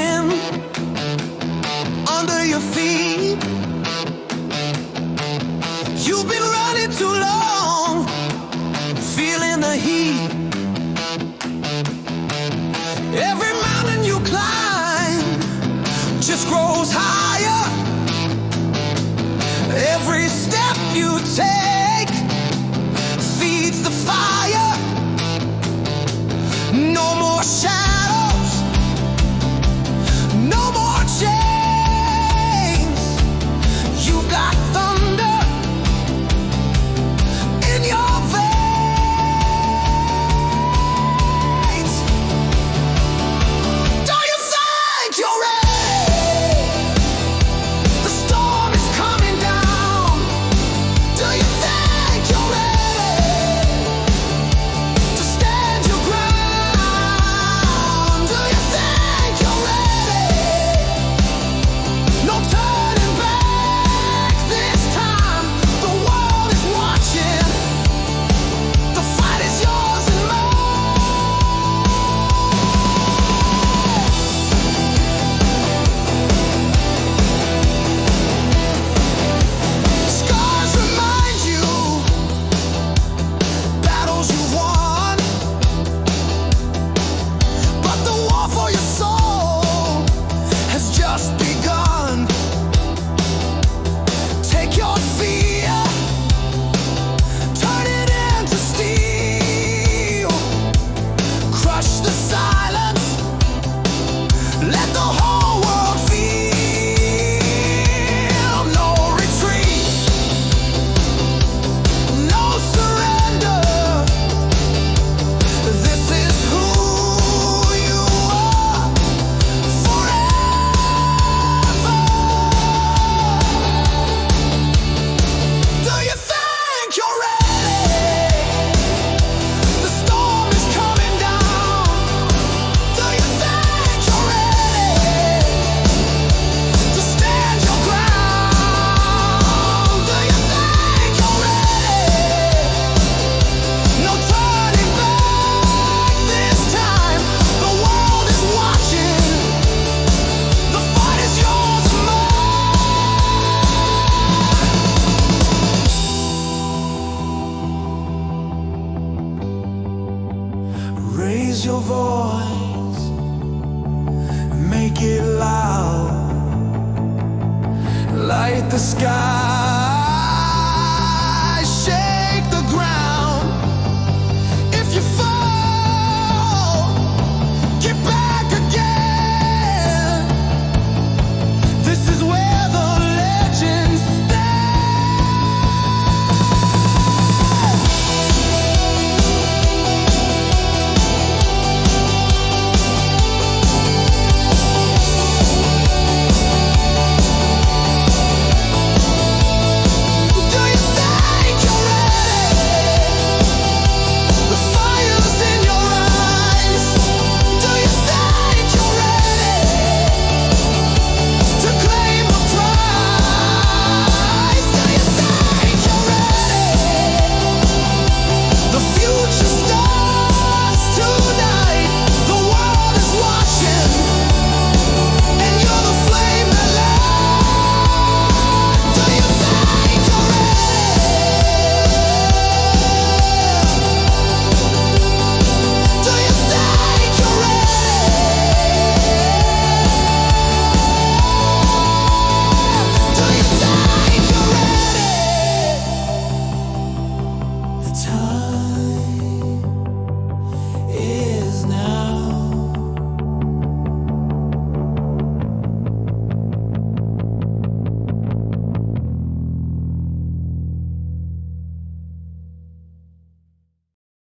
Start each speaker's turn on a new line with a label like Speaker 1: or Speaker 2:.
Speaker 1: shaking under your feet. You've been running too long, feeling the heat. Every mountain you climb just grows higher. Every step you take feeds the fire. No more shadows, no more chains. You've got thunder in your veins. Do you think you're ready? The storm is coming down. Do you think you're ready to stand your ground? Do you think you're ready? No turning back this time. The world is watching. The fight is yours and mine. Scars remind you battles you won, but the war for your soul has just begun. Take your fear, turn it into steel. Crush the silence, let the whole world feel. No retreat, no surrender. This is who you are forever. Do you think you're ready? The storm is coming down. Do you think you're ready to stand your ground? Do you think you're ready? No turning back this time. The world is watching. The fight is yours and mine. Raise your voice, make it loud. Light the sky.